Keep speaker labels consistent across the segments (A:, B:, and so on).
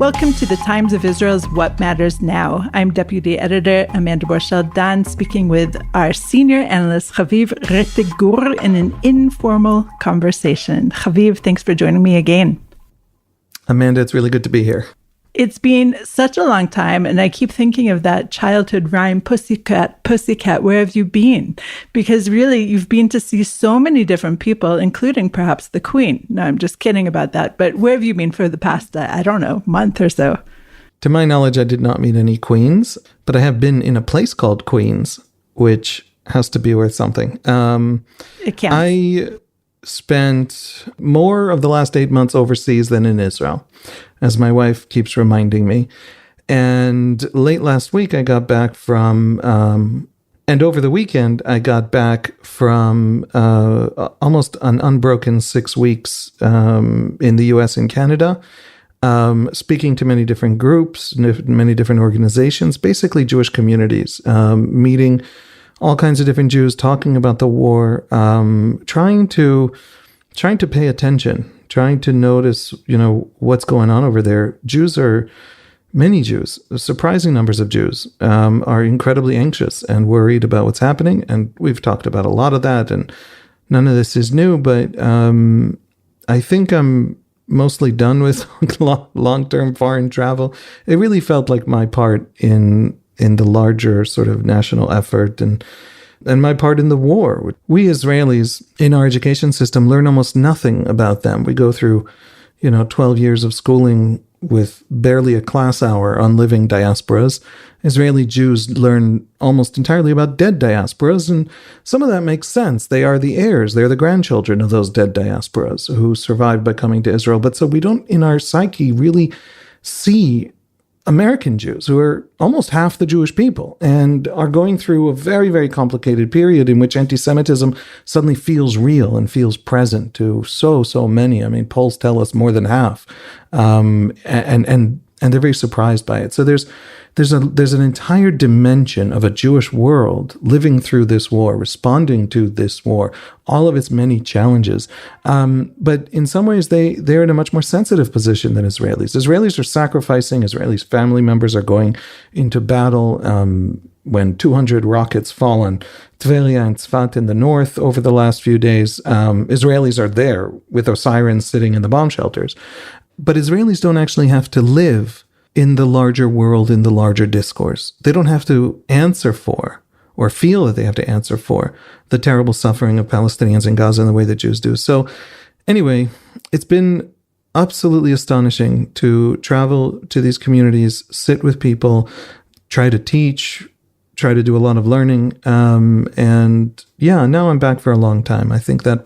A: Welcome to the Times of Israel's What Matters Now. I'm Deputy Editor Amanda Borschel-Dan, speaking with our senior analyst Haviv Rettig Gur in an informal conversation. Haviv, thanks for joining me again.
B: Amanda, it's really good to be here.
A: It's been such a long time, and I keep thinking of that childhood rhyme, Pussycat, Pussycat, where have you been? Because really, you've been to see so many different people, including perhaps the Queen. No, I'm just kidding about that. But where have you been for the past, month or so?
B: To my knowledge, I did not meet any queens, but I have been in a place called Queens, which has to be worth something.
A: It counts.
B: I spent more of the last 8 months overseas than in Israel, as my wife keeps reminding me. And late last week, I got back from, and over the weekend, I got back from almost an unbroken 6 weeks in the US and Canada, speaking to many different groups, many different organizations, basically Jewish communities, meeting all kinds of different Jews, talking about the war, trying to pay attention, trying to notice, what's going on over there. Many Jews, surprising numbers of Jews, are incredibly anxious and worried about what's happening. And we've talked about a lot of that, and none of this is new, but I think I'm mostly done with long-term foreign travel. It really felt like my part in the larger sort of national effort and my part in the war. We Israelis in our education system learn almost nothing about them. We go through, 12 years of schooling with barely a class hour on living diasporas. Israeli Jews learn almost entirely about dead diasporas, and some of that makes sense. They are the heirs. They're the grandchildren of those dead diasporas who survived by coming to Israel. But so we don't, in our psyche, really see American Jews, who are almost half the Jewish people and are going through a very, very complicated period in which anti-Semitism suddenly feels real and feels present to so many. I mean, polls tell us more than half, and they're very surprised by it. So there's an entire dimension of a Jewish world living through this war, responding to this war, all of its many challenges. But in some ways, they're in a much more sensitive position than Israelis. Israelis are sacrificing. Israelis' family members are going into battle when 200 rockets fall on Tveria and Tzfat in the north over the last few days. Israelis are there with their sirens sitting in the bomb shelters. But Israelis don't actually have to live in the larger world, in the larger discourse. They don't have to answer for, or feel that they have to answer for, the terrible suffering of Palestinians in Gaza in the way that Jews do. So anyway, it's been absolutely astonishing to travel to these communities, sit with people, try to teach, try to do a lot of learning. And yeah, now I'm back for a long time. I think that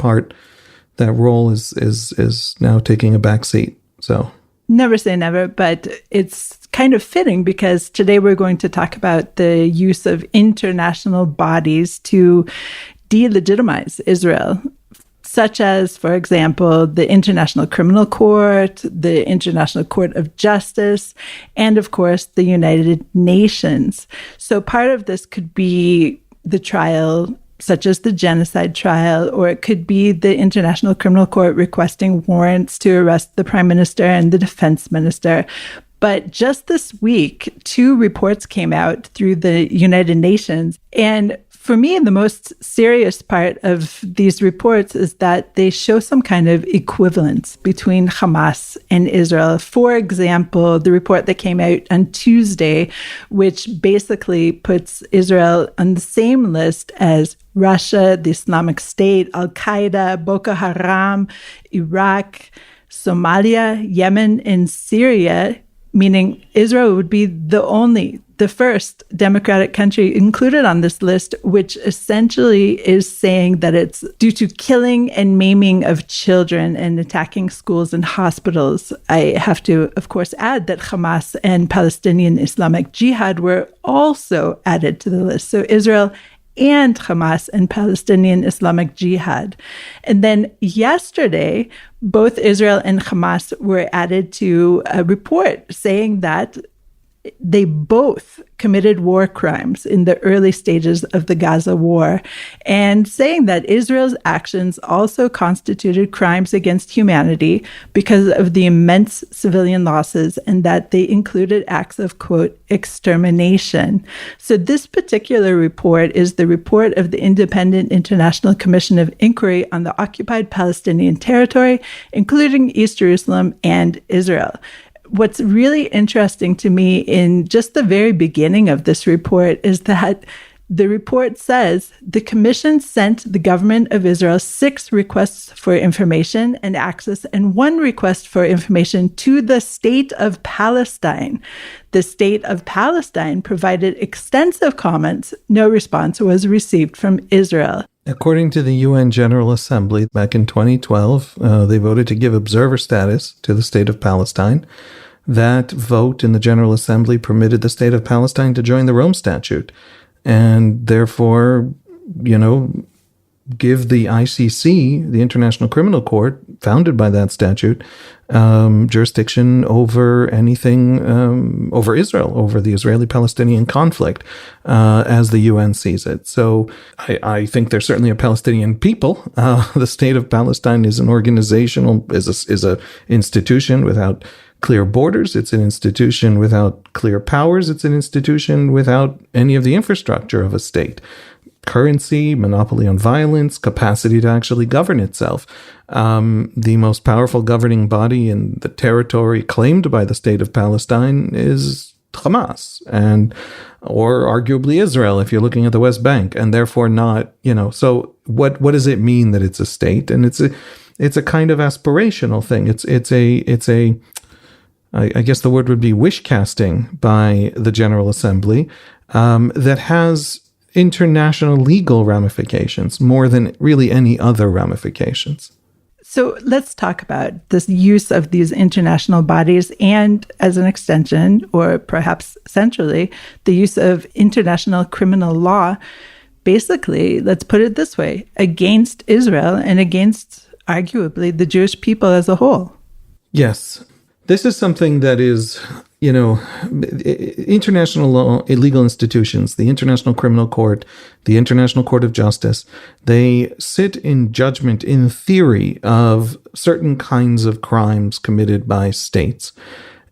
B: role is now taking a back seat. So
A: never say never, but it's kind of fitting because today we're going to talk about the use of international bodies to delegitimize Israel, such as, for example, the International Criminal Court, the International Court of Justice, and of course, the United Nations. So part of this could be the trial, such as the genocide trial, or it could be the International Criminal Court requesting warrants to arrest the Prime Minister and the Defense Minister. But just this week, 2 reports came out through the United Nations. And for me, the most serious part of these reports is that they show some kind of equivalence between Hamas and Israel. For example, the report that came out on Tuesday, which basically puts Israel on the same list as Russia, the Islamic State, Al-Qaeda, Boko Haram, Iraq, Somalia, Yemen, and Syria, meaning Israel would be the first democratic country included on this list, which essentially is saying that it's due to killing and maiming of children and attacking schools and hospitals. I have to, of course, add that Hamas and Palestinian Islamic Jihad were also added to the list. So Israel and Hamas and Palestinian Islamic Jihad. And then yesterday, both Israel and Hamas were added to a report saying that They both committed war crimes in the early stages of the Gaza war, and saying that Israel's actions also constituted crimes against humanity because of the immense civilian losses, and that they included acts of, quote, extermination. So this particular report is the report of the Independent International Commission of Inquiry on the Occupied Palestinian Territory, including East Jerusalem and Israel. What's really interesting to me in just the very beginning of this report is that the report says the commission sent the government of Israel 6 requests for information and access and 1 request for information to the state of Palestine. The state of Palestine provided extensive comments. No response was received from Israel.
B: According to the UN General Assembly, back in 2012, they voted to give observer status to the state of Palestine. That vote in the General Assembly permitted the state of Palestine to join the Rome Statute and therefore, give the ICC, the International Criminal Court, founded by that statute, jurisdiction over anything, over Israel, over the Israeli-Palestinian conflict, as the UN sees it. So I think there's certainly a Palestinian people. The state of Palestine is an organizational, is a institution without clear borders. It's an institution without clear powers. It's an institution without any of the infrastructure of a state. Currency, monopoly on violence, capacity to actually govern itself. The most powerful governing body in the territory claimed by the state of Palestine is Hamas, or arguably Israel, if you're looking at the West Bank, and therefore not, so what does it mean that it's a state? And it's a kind of aspirational thing. I guess the word would be wish casting by the General Assembly, that has international legal ramifications more than really any other ramifications.
A: So let's talk about this use of these international bodies and, as an extension, or perhaps centrally, the use of international criminal law. Basically, let's put it this way, against Israel and against, arguably, the Jewish people as a whole.
B: Yes. This is something that is, international law, legal institutions, the International Criminal Court, the International Court of Justice, they sit in judgment in theory of certain kinds of crimes committed by states.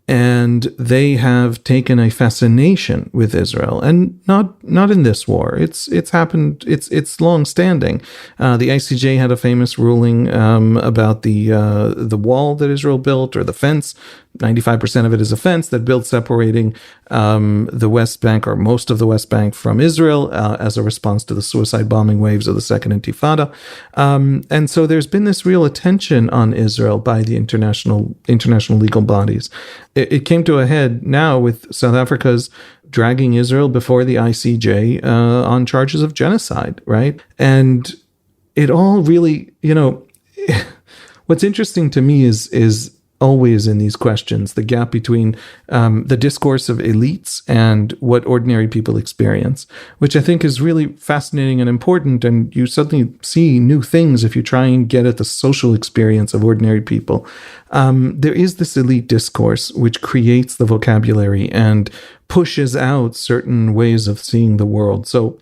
B: And they have taken a fascination with Israel, and not in this war. It's happened. It's long standing. The ICJ had a famous ruling about the wall that Israel built, or the fence. 95% of it is a fence that built separating the West Bank, or most of the West Bank, from Israel as a response to the suicide bombing waves of the Second Intifada. And so there's been this real attention on Israel by the international legal bodies. It came to a head now with South Africa's dragging Israel before the ICJ on charges of genocide, right? And it all really, what's interesting to me is always in these questions, the gap between the discourse of elites and what ordinary people experience, which I think is really fascinating and important. And you suddenly see new things if you try and get at the social experience of ordinary people. There is this elite discourse which creates the vocabulary and pushes out certain ways of seeing the world. So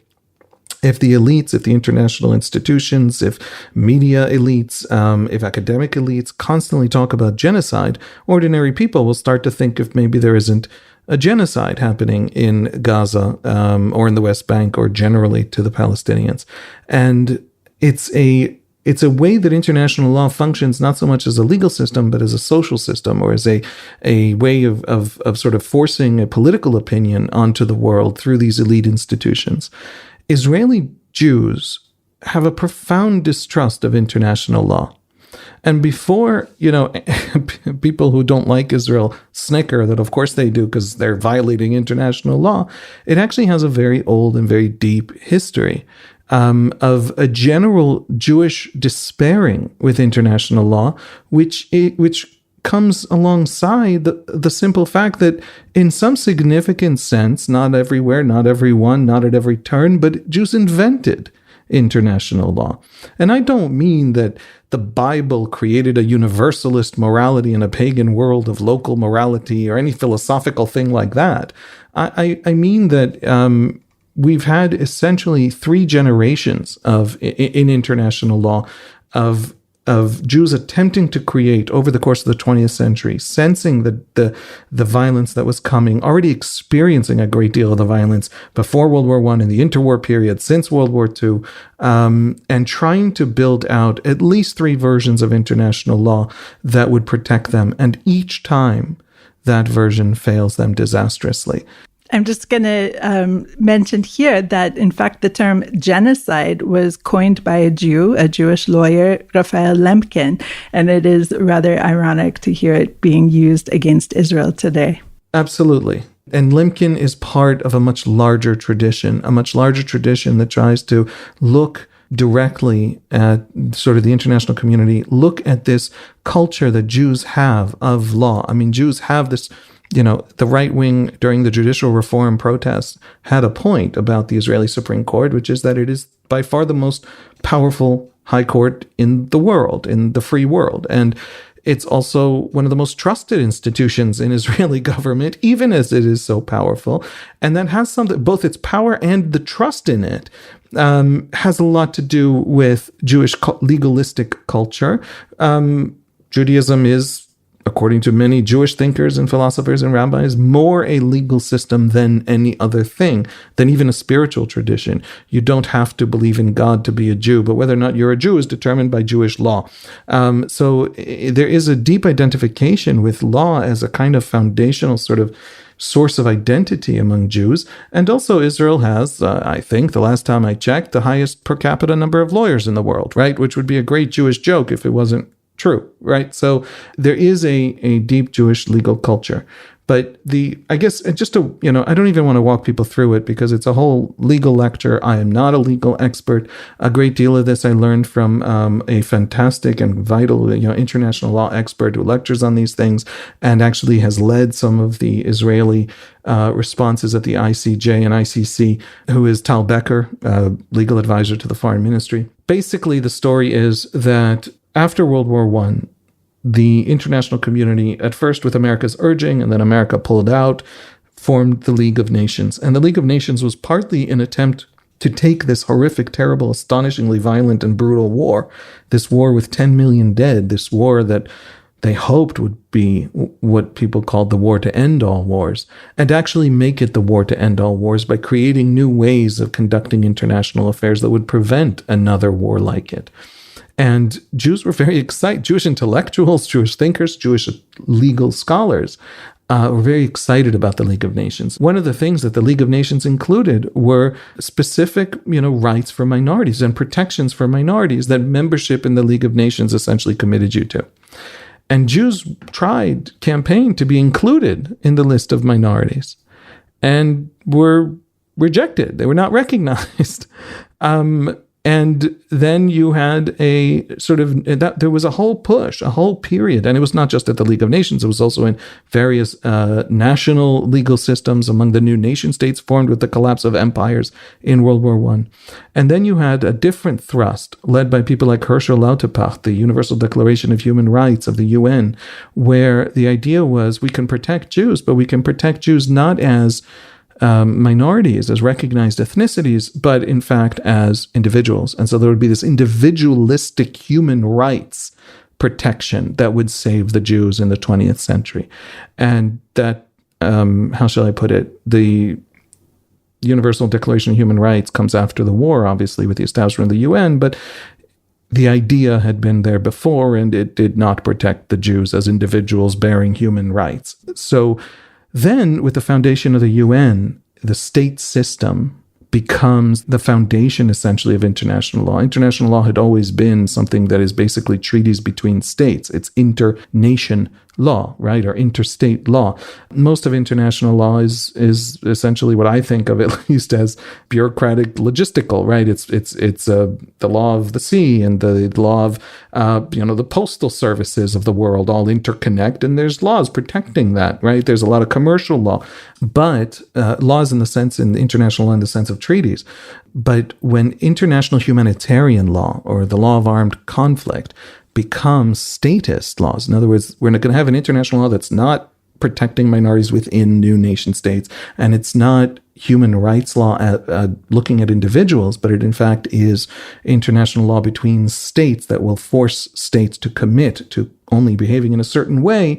B: if the elites, if the international institutions, if media elites, if academic elites constantly talk about genocide, ordinary people will start to think if maybe there isn't a genocide happening in Gaza or in the West Bank or generally to the Palestinians. And it's a way that international law functions not so much as a legal system, but as a social system, or as a way of sort of forcing a political opinion onto the world through these elite institutions. Israeli Jews have a profound distrust of international law. And before, people who don't like Israel snicker that of course they do because they're violating international law, it actually has a very old and very deep history of a general Jewish despairing with international law, which comes alongside the simple fact that in some significant sense, not everywhere, not everyone, not at every turn, but Jews invented international law. And I don't mean that the Bible created a universalist morality in a pagan world of local morality or any philosophical thing like that. I mean that we've had essentially 3 generations in international law of Jews attempting to create over the course of the 20th century, sensing the violence that was coming, already experiencing a great deal of the violence before World War I, in the interwar period, since World War II, and trying to build out at least 3 versions of international law that would protect them. And each time that version fails them disastrously.
A: I'm just going to mention here that, in fact, the term genocide was coined by a Jewish lawyer, Raphael Lemkin, and it is rather ironic to hear it being used against Israel today.
B: Absolutely. And Lemkin is part of a much larger tradition that tries to look directly at sort of the international community, look at this culture that Jews have of law. I mean, Jews have this. The right wing during the judicial reform protests had a point about the Israeli Supreme Court, which is that it is by far the most powerful high court in the world, in the free world. And it's also one of the most trusted institutions in Israeli government, even as it is so powerful. And that has something, both its power and the trust in it, has a lot to do with Jewish legalistic culture. Judaism is, according to many Jewish thinkers and philosophers and rabbis, more a legal system than any other thing, than even a spiritual tradition. You don't have to believe in God to be a Jew, but whether or not you're a Jew is determined by Jewish law. So there is a deep identification with law as a kind of foundational sort of source of identity among Jews. And also Israel has, I think, the last time I checked, the highest per capita number of lawyers in the world, right? Which would be a great Jewish joke if it wasn't true, right? So there is a deep Jewish legal culture. But I guess just to, I don't even want to walk people through it because it's a whole legal lecture. I am not a legal expert. A great deal of this I learned from a fantastic and vital, international law expert who lectures on these things and actually has led some of the Israeli responses at the ICJ and ICC, who is Tal Becker, legal advisor to the Foreign Ministry. Basically, the story is that after World War I, the international community, at first with America's urging, and then America pulled out, formed the League of Nations. And the League of Nations was partly an attempt to take this horrific, terrible, astonishingly violent and brutal war, this war with 10 million dead, this war that they hoped would be what people called the war to end all wars, and actually make it the war to end all wars by creating new ways of conducting international affairs that would prevent another war like it. And Jews were very excited. Jewish intellectuals, Jewish thinkers, Jewish legal scholars were very excited about the League of Nations. One of the things that the League of Nations included were specific, rights for minorities and protections for minorities that membership in the League of Nations essentially committed you to. And Jews campaigned to be included in the list of minorities and were rejected. They were not recognized. And then you had a sort of, there was a whole push, a whole period, and it was not just at the League of Nations, it was also in various national legal systems among the new nation states formed with the collapse of empires in World War I. And then you had a different thrust led by people like Herschel Lauterpacht, the Universal Declaration of Human Rights of the UN, where the idea was we can protect Jews, but we can protect Jews not as minorities, as recognized ethnicities, but in fact as individuals. And so there would be this individualistic human rights protection that would save the Jews in the 20th century. And that, how shall I put it, the Universal Declaration of Human Rights comes after the war, obviously, with the establishment of the UN, but the idea had been there before, and it did not protect the Jews as individuals bearing human rights. So then, with the foundation of the UN, the state system becomes the foundation, essentially, of international law. International law had always been something that is basically treaties between states. It's inter-nation law, right, or interstate law. Most of international law is essentially what I think of at least as bureaucratic, logistical, right? It's the law of the sea and the law of the postal services of the world all interconnect, and there's laws protecting that, right? There's a lot of commercial law, but laws in international law in the sense of treaties. But when international humanitarian law or the law of armed conflict becomes statist laws, in other words, we're not going to have an international law that's not protecting minorities within new nation states, and it's not human rights law looking at individuals, but it in fact is international law between states that will force states to commit to only behaving in a certain way.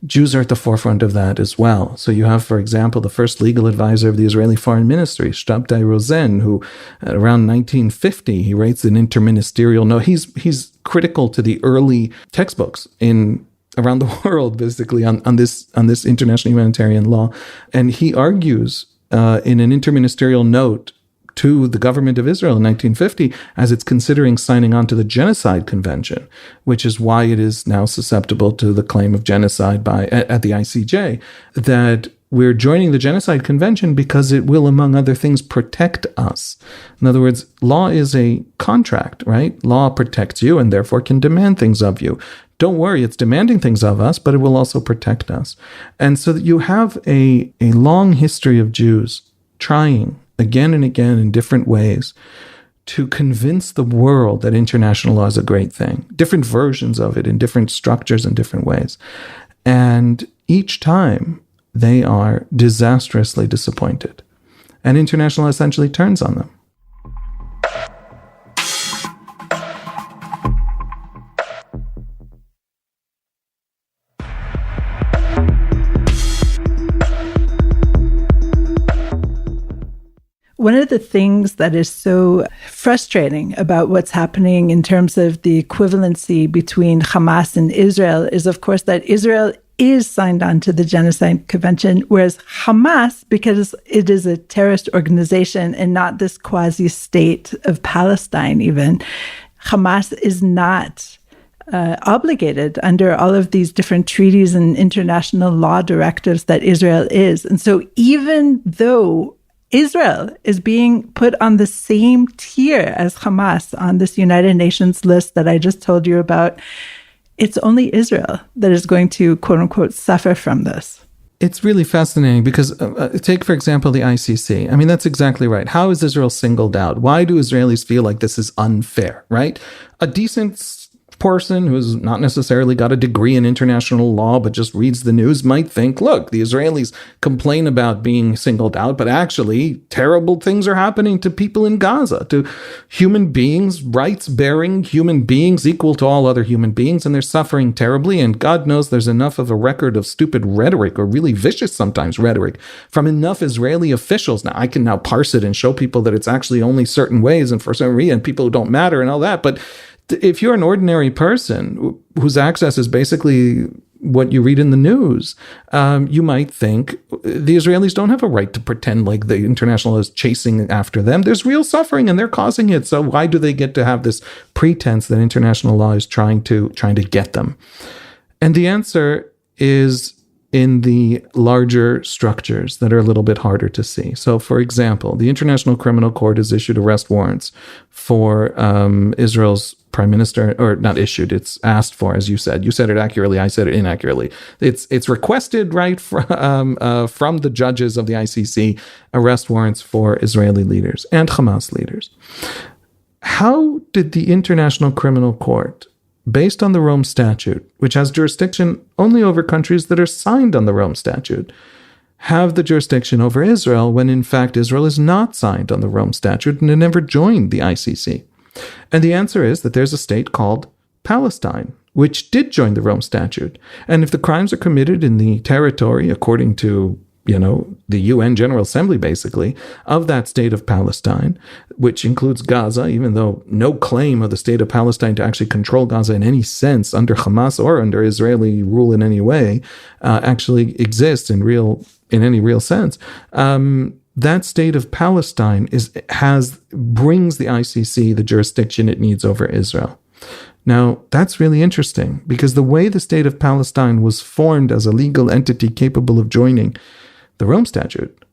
B: Jews are at the forefront of that as well. So you have, for example, the first legal advisor of the Israeli Foreign Ministry, Shabtai Rosen, who around 1950, he writes an interministerial note. He's critical to the early textbooks around the world, basically, on this international humanitarian law. And he argues in an interministerial note to the government of Israel in 1950 as it's considering signing on to the Genocide Convention, which is why it is now susceptible to the claim of genocide at the ICJ, that we're joining the Genocide Convention because it will, among other things, protect us. In other words, law is a contract, right? Law protects you and therefore can demand things of you. Don't worry, it's demanding things of us, but it will also protect us. And so that you have a long history of Jews trying again and again in different ways to convince the world that international law is a great thing, different versions of it in different structures and different ways. And each time they are disastrously disappointed. And international law essentially turns on them.
A: One of the things that is so frustrating about what's happening in terms of the equivalency between Hamas and Israel is, of course, that Israel is signed on to the Genocide Convention, whereas Hamas, because it is a terrorist organization and not this quasi-state of Palestine even, Hamas is not obligated under all of these different treaties and international law directives that Israel is. And so even though Israel is being put on the same tier as Hamas on this United Nations list that I just told you about, it's only Israel that is going to, quote unquote, suffer from this.
B: It's really fascinating because take, for example, the ICC. I mean, that's exactly right. How is Israel singled out? Why do Israelis feel like this is unfair, right? A decent person who's not necessarily got a degree in international law but just reads the news might think, look, the Israelis complain about being singled out, but actually terrible things are happening to people in Gaza, to human beings, rights-bearing human beings equal to all other human beings, and they're suffering terribly, and God knows there's enough of a record of stupid rhetoric, or really vicious sometimes rhetoric, from enough Israeli officials. Now, I can now parse it and show people that it's actually only certain ways and for some reason people who don't matter and all that, but if you're an ordinary person whose access is basically what you read in the news, you might think the Israelis don't have a right to pretend like the international law is chasing after them. There's real suffering and they're causing it. So why do they get to have this pretense that international law is trying to get them? And the answer is in the larger structures that are a little bit harder to see. So, for example, the International Criminal Court has issued arrest warrants for Israel's prime minister, or not issued, it's asked for, as you said. You said it accurately, I said it inaccurately. It's requested, right, from the judges of the ICC, arrest warrants for Israeli leaders and Hamas leaders. How did the International Criminal Court, based on the Rome Statute, which has jurisdiction only over countries that are signed on the Rome Statute, have the jurisdiction over Israel when in fact Israel is not signed on the Rome Statute and it never joined the ICC? And the answer is that there's a state called Palestine, which did join the Rome Statute. And if the crimes are committed in the territory, according to the UN General Assembly, basically, of that state of Palestine, which includes Gaza, even though no claim of the state of Palestine to actually control Gaza in any sense under Hamas or under Israeli rule in any way actually exists in any real sense. That state of Palestine brings the ICC the jurisdiction it needs over Israel. Now, that's really interesting because the way the state of Palestine was formed as a legal entity capable of joining the Rome Statute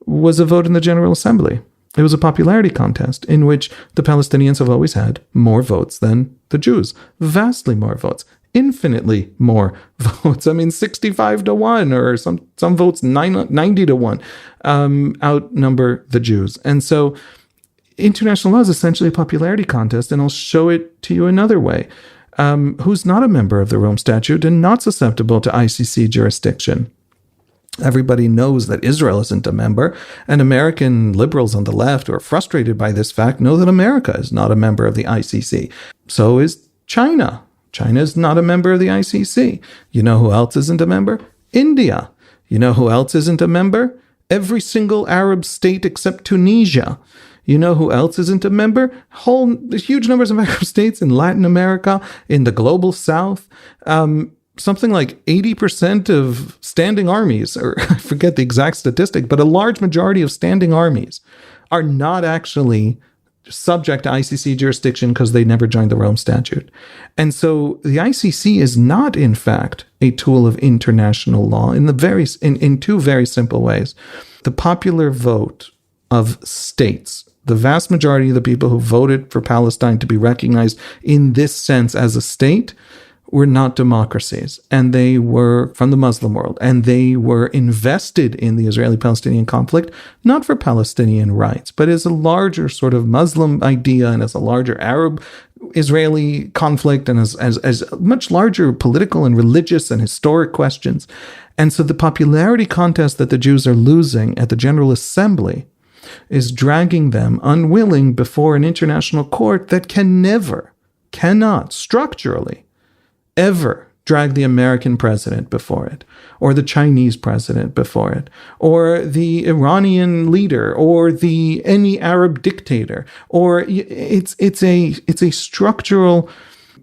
B: was a vote in the General Assembly. It was a popularity contest in which the Palestinians have always had more votes than the Jews. Vastly more votes. Infinitely more votes. 65-1 or some votes 90-1 outnumber the Jews. And so international law is essentially a popularity contest, and I'll show it to you another way. Who's not a member of the Rome Statute and not susceptible to ICC jurisdiction? Everybody knows that Israel isn't a member, and American liberals on the left who are frustrated by this fact know that America is not a member of the ICC. So is China. China is not a member of the ICC. You know who else isn't a member? India. You know who else isn't a member? Every single Arab state except Tunisia. You know who else isn't a member? Huge numbers of Arab states in Latin America, in the global south. Something like 80% of standing armies, or I forget the exact statistic, but a large majority of standing armies are not actually subject to ICC jurisdiction because they never joined the Rome Statute. And so the ICC is not, in fact, a tool of international law in two very simple ways. The popular vote of states, the vast majority of the people who voted for Palestine to be recognized in this sense as a state, were not democracies, and they were from the Muslim world, and they were invested in the Israeli-Palestinian conflict, not for Palestinian rights, but as a larger sort of Muslim idea and as a larger Arab-Israeli conflict and as much larger political and religious and historic questions. And so the popularity contest that the Jews are losing at the General Assembly is dragging them unwilling before an international court that cannot structurally ever drag the American president before it, or the Chinese president before it, or the Iranian leader, or any Arab dictator, or it's a structural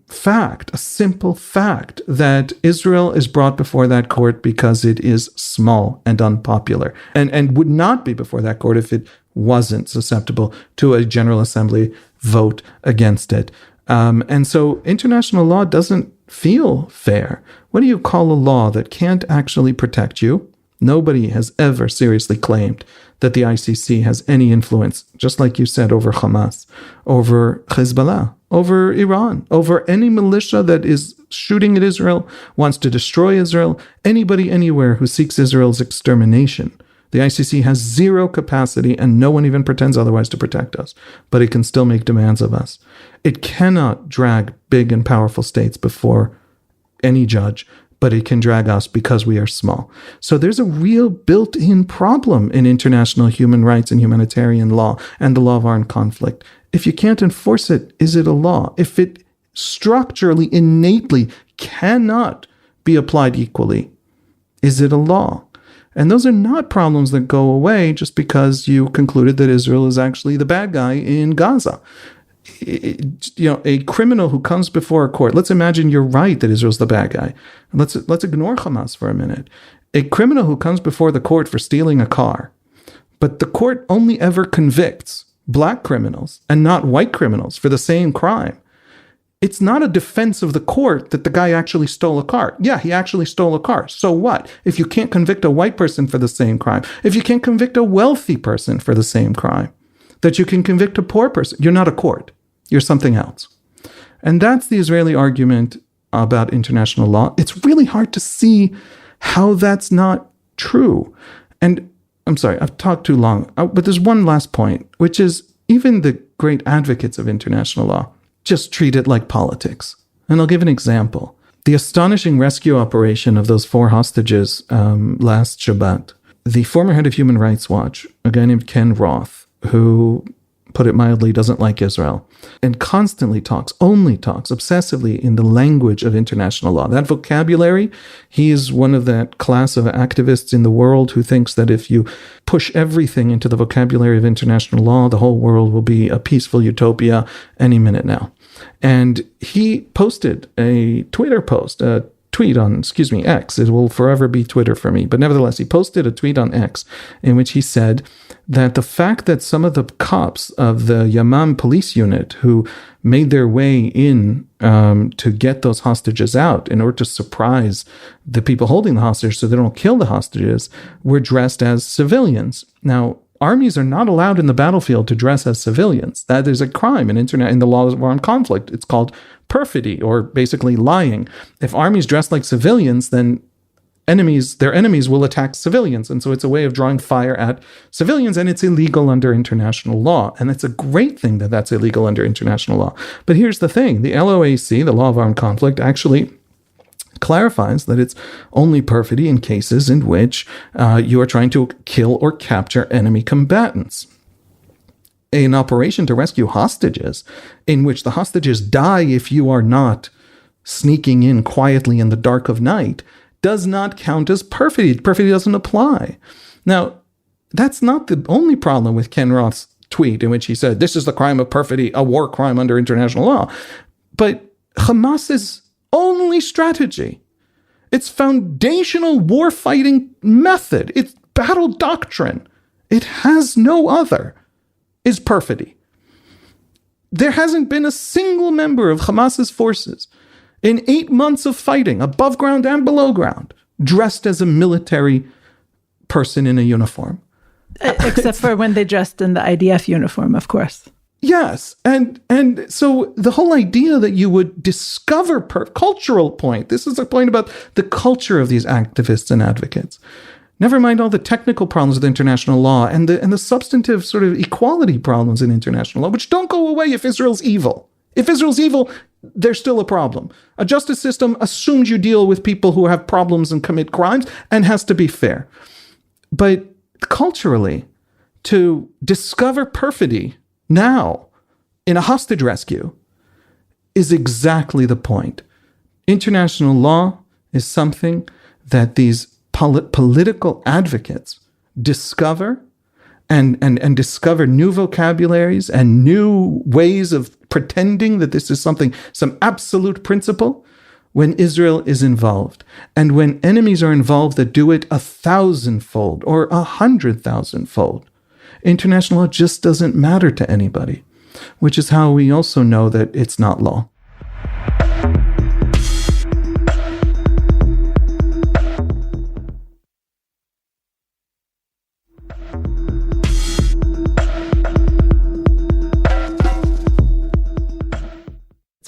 B: fact, a simple fact that Israel is brought before that court because it is small and unpopular, and would not be before that court if it wasn't susceptible to a General Assembly vote against it. And so international law doesn't feel fair. What do you call a law that can't actually protect you? Nobody has ever seriously claimed that the ICC has any influence, just like you said, over Hamas, over Hezbollah, over Iran, over any militia that is shooting at Israel, wants to destroy Israel, anybody anywhere who seeks Israel's extermination. The ICC has zero capacity, and no one even pretends otherwise to protect us, but it can still make demands of us. It cannot drag big and powerful states before any judge, but it can drag us because we are small. So there's a real built-in problem in international human rights and humanitarian law and the law of armed conflict. If you can't enforce it, is it a law? If it structurally, innately cannot be applied equally, is it a law? And those are not problems that go away just because you concluded that Israel is actually the bad guy in Gaza. A criminal who comes before a court, let's imagine you're right that Israel's the bad guy. Let's ignore Hamas for a minute. A criminal who comes before the court for stealing a car, but the court only ever convicts black criminals and not white criminals for the same crime. It's not a defense of the court that the guy actually stole a car. Yeah, he actually stole a car. So what? If you can't convict a white person for the same crime, if you can't convict a wealthy person for the same crime, that you can convict a poor person, you're not a court. You're something else. And that's the Israeli argument about international law. It's really hard to see how that's not true. And I'm sorry, I've talked too long, but there's one last point, which is even the great advocates of international law just treat it like politics. And I'll give an example. The astonishing rescue operation of those 4 hostages last Shabbat, the former head of Human Rights Watch, a guy named Ken Roth, who, put it mildly, doesn't like Israel, and constantly only talks obsessively in the language of international law. That vocabulary, he is one of that class of activists in the world who thinks that if you push everything into the vocabulary of international law, the whole world will be a peaceful utopia any minute now. And he posted a Twitter post, a tweet on, X. It will forever be Twitter for me. But nevertheless, he posted a tweet on X in which he said that the fact that some of the cops of the Yamam police unit who made their way in to get those hostages out in order to surprise the people holding the hostages so they don't kill the hostages were dressed as civilians. Now, armies are not allowed in the battlefield to dress as civilians. That is a crime in the law of armed conflict. It's called perfidy, or basically lying. If armies dress like civilians, then their enemies will attack civilians. And so it's a way of drawing fire at civilians, and it's illegal under international law. And it's a great thing that that's illegal under international law. But here's the thing. The LOAC, the law of armed conflict, actually clarifies that it's only perfidy in cases in which you are trying to kill or capture enemy combatants. An operation to rescue hostages in which the hostages die if you are not sneaking in quietly in the dark of night does not count as perfidy. Perfidy doesn't apply. Now, that's not the only problem with Ken Roth's tweet in which he said, this is the crime of perfidy, a war crime under international law. But Hamas's only strategy, its foundational warfighting method, its battle doctrine, it has no other, is perfidy. There hasn't been a single member of Hamas's forces in 8 months of fighting, above ground and below ground, dressed as a military person in a uniform.
A: Except for when they dressed in the IDF uniform, of course.
B: Yes. And so the whole idea that you would discover cultural point, this is a point about the culture of these activists and advocates. Never mind all the technical problems with international law and the substantive sort of equality problems in international law, which don't go away if Israel's evil. If Israel's evil, there's still a problem. A justice system assumes you deal with people who have problems and commit crimes and has to be fair. But culturally, to discover perfidy now in a hostage rescue is exactly the point. International law is something that these political advocates discover and discover new vocabularies and new ways of pretending that this is some absolute principle when Israel is involved. And when enemies are involved that do it 1,000-fold or 100,000-fold, international law just doesn't matter to anybody, which is how we also know that it's not law.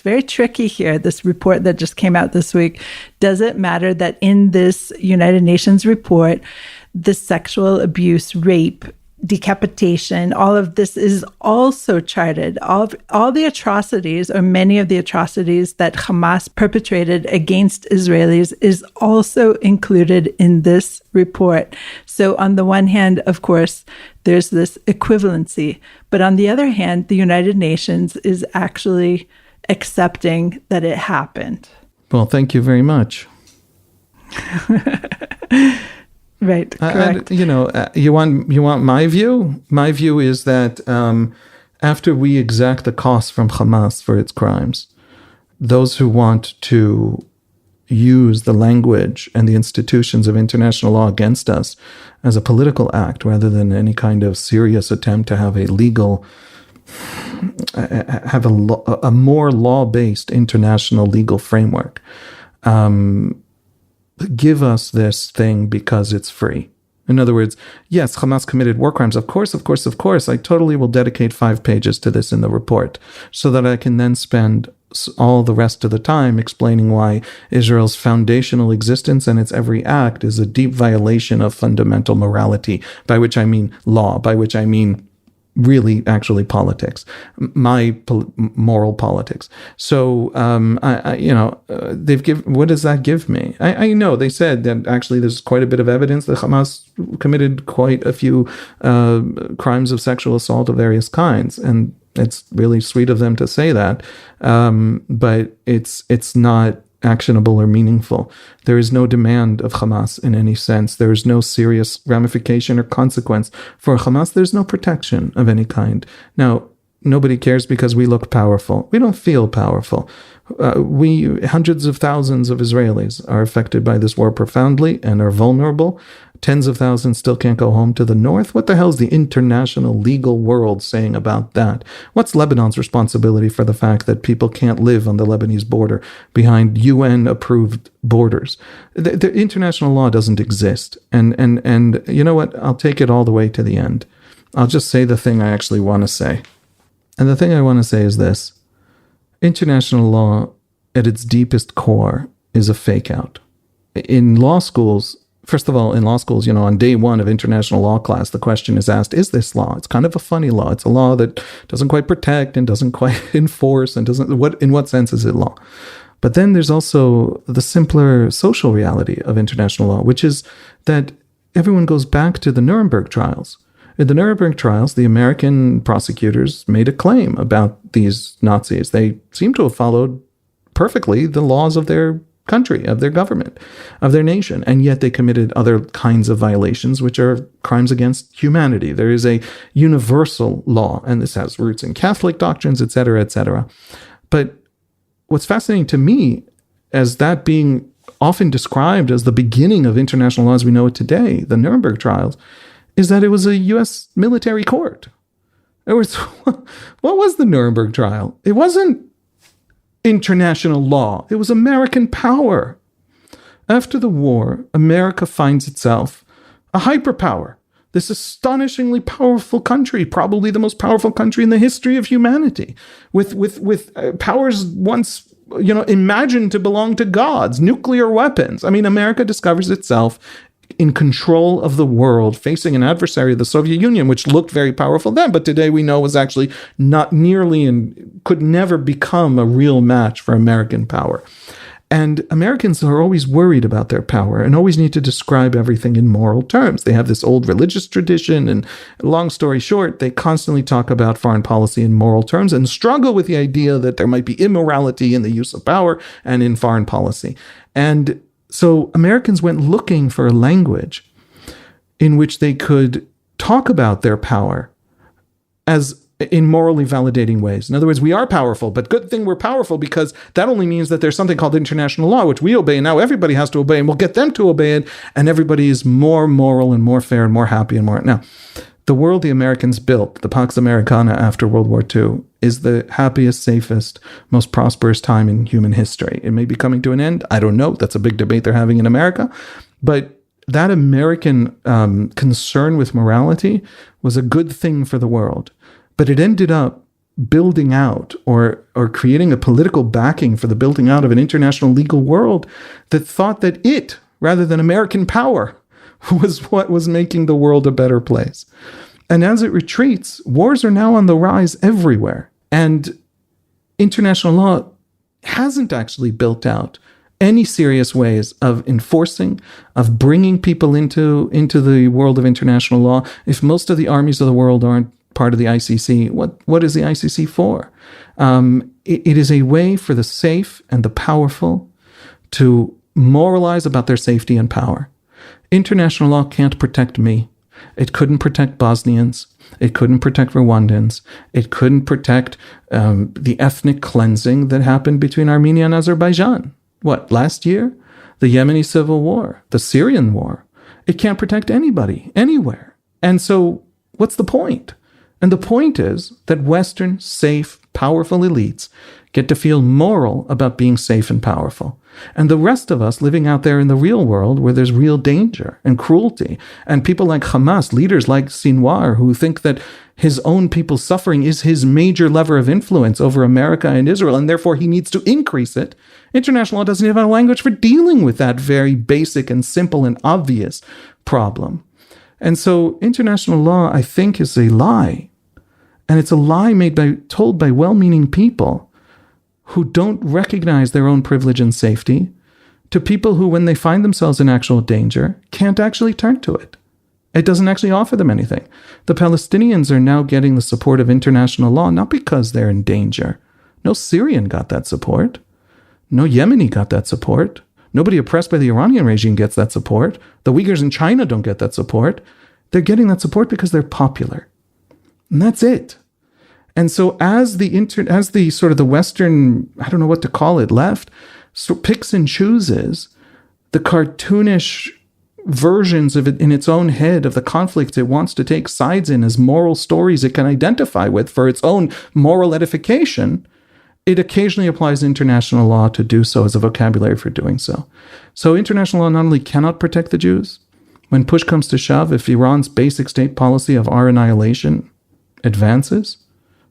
A: Very tricky here, this report that just came out this week. Does it matter that in this United Nations report, the sexual abuse, rape, decapitation, all of this is also charted? All the atrocities, or many of the atrocities that Hamas perpetrated against Israelis is also included in this report. So on the one hand, of course, there's this equivalency. But on the other hand, the United Nations is actually accepting that it happened.
B: Well, thank you very much.
A: Right, correct.
B: You want my view? My view is that after we exact the cost from Hamas for its crimes, those who want to use the language and the institutions of international law against us as a political act rather than any kind of serious attempt to have a more law-based international legal framework. Give us this thing because it's free. In other words, yes, Hamas committed war crimes. Of course. I totally will dedicate 5 pages to this in the report so that I can then spend all the rest of the time explaining why Israel's foundational existence and its every act is a deep violation of fundamental morality, by which I mean law, by which I mean really actually politics, moral politics. So, what does that give me? I know they said that actually there's quite a bit of evidence that Hamas committed quite a few crimes of sexual assault of various kinds. And it's really sweet of them to say that. But it's not actionable or meaningful. There is no demand of Hamas in any sense. There is no serious ramification or consequence. For Hamas, there's no protection of any kind. Now, nobody cares because we look powerful. We don't feel powerful. Hundreds of thousands of Israelis are affected by this war profoundly and are vulnerable. Tens of thousands still can't go home to the north. What the hell is the international legal world saying about that? What's Lebanon's responsibility for the fact that people can't live on the Lebanese border behind UN-approved borders? The international law doesn't exist. And you know what? I'll take it all the way to the end. I'll just say the thing I actually want to say. And the thing I want to say is this. International law, at its deepest core, is a fake-out. In law schools, first of all, in law schools, on day one of international law class, the question is asked, is this law? It's kind of a funny law. It's a law that doesn't quite protect and doesn't quite enforce and in what sense is it law? But then there's also the simpler social reality of international law, which is that everyone goes back to the Nuremberg trials. In the Nuremberg trials, the American prosecutors made a claim about these Nazis. They seem to have followed perfectly the laws of their country, of their government, of their nation, and yet they committed other kinds of violations, which are crimes against humanity. There is a universal law, and this has roots in Catholic doctrines, etc., etc. But what's fascinating to me, as that being often described as the beginning of international law as we know it today, the Nuremberg trials, is that it was a U.S. military court. What was the Nuremberg trial? It wasn't international law. It was American power. After the war, America finds itself a hyperpower. This astonishingly powerful country, probably the most powerful country in the history of humanity, with powers once imagined to belong to gods, nuclear weapons. I mean, America discovers itself in control of the world, facing an adversary, the Soviet Union, which looked very powerful then, but today we know was actually not nearly and could never become a real match for American power. And Americans are always worried about their power and always need to describe everything in moral terms. They have this old religious tradition, and long story short, they constantly talk about foreign policy in moral terms and struggle with the idea that there might be immorality in the use of power and in foreign policy. And so Americans went looking for a language in which they could talk about their power as in morally validating ways. In other words, we are powerful, but good thing we're powerful because that only means that there's something called international law, which we obey, and now everybody has to obey, and we'll get them to obey it, and everybody is more moral and more fair and more happy and more... Now, the world the Americans built, the Pax Americana after World War II, is the happiest, safest, most prosperous time in human history. It may be coming to an end. I don't know. That's a big debate they're having in America. But that American concern with morality was a good thing for the world. But it ended up building out or creating a political backing for the building out of an international legal world that thought that it, rather than American power, was what was making the world a better place. And as it retreats, wars are now on the rise everywhere. And international law hasn't actually built out any serious ways of enforcing, of bringing people into the world of international law. If most of the armies of the world aren't part of the ICC, what is the ICC for? It is a way for the safe and the powerful to moralize about their safety and power. International law can't protect me. It couldn't protect Bosnians. It couldn't protect Rwandans. It couldn't protect the ethnic cleansing that happened between Armenia and Azerbaijan. Last year? The Yemeni civil war, the Syrian war. It can't protect anybody, anywhere. And so what's the point? And the point is that Western, safe, powerful elites get to feel moral about being safe and powerful. And the rest of us living out there in the real world where there's real danger and cruelty, and people like Hamas, leaders like Sinwar, who think that his own people's suffering is his major lever of influence over America and Israel, and therefore he needs to increase it. International law doesn't even have a language for dealing with that very basic and simple and obvious problem. And so international law, I think, is a lie. And it's a lie told by well-meaning people who don't recognize their own privilege and safety, to people who, when they find themselves in actual danger, can't actually turn to it. It doesn't actually offer them anything. The Palestinians are now getting the support of international law, not because they're in danger. No Syrian got that support. No Yemeni got that support. Nobody oppressed by the Iranian regime gets that support. The Uyghurs in China don't get that support. They're getting that support because they're popular. And that's it. And so as the sort of the Western, I don't know what to call it, left, so picks and chooses the cartoonish versions of it in its own head of the conflicts it wants to take sides in as moral stories it can identify with for its own moral edification, it occasionally applies international law to do so as a vocabulary for doing so. So international law not only cannot protect the Jews, when push comes to shove, if Iran's basic state policy of our annihilation advances,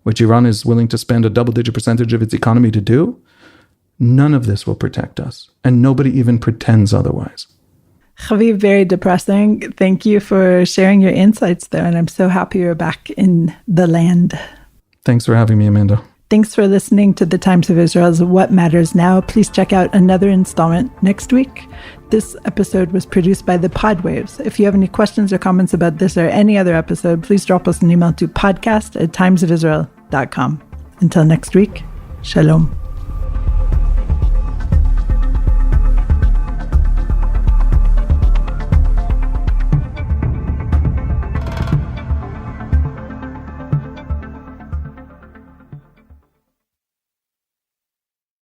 B: which Iran is willing to spend a double-digit percentage of its economy to do, none of this will protect us. And nobody even pretends otherwise.
A: Haviv, very depressing. Thank you for sharing your insights there. And I'm so happy you're back in the land.
B: Thanks for having me, Amanda.
A: Thanks for listening to the Times of Israel's What Matters Now. Please check out another installment next week. This episode was produced by the Podwaves. If you have any questions or comments about this or any other episode, please drop us an email to podcast@timesofisrael.com. Until next week, shalom.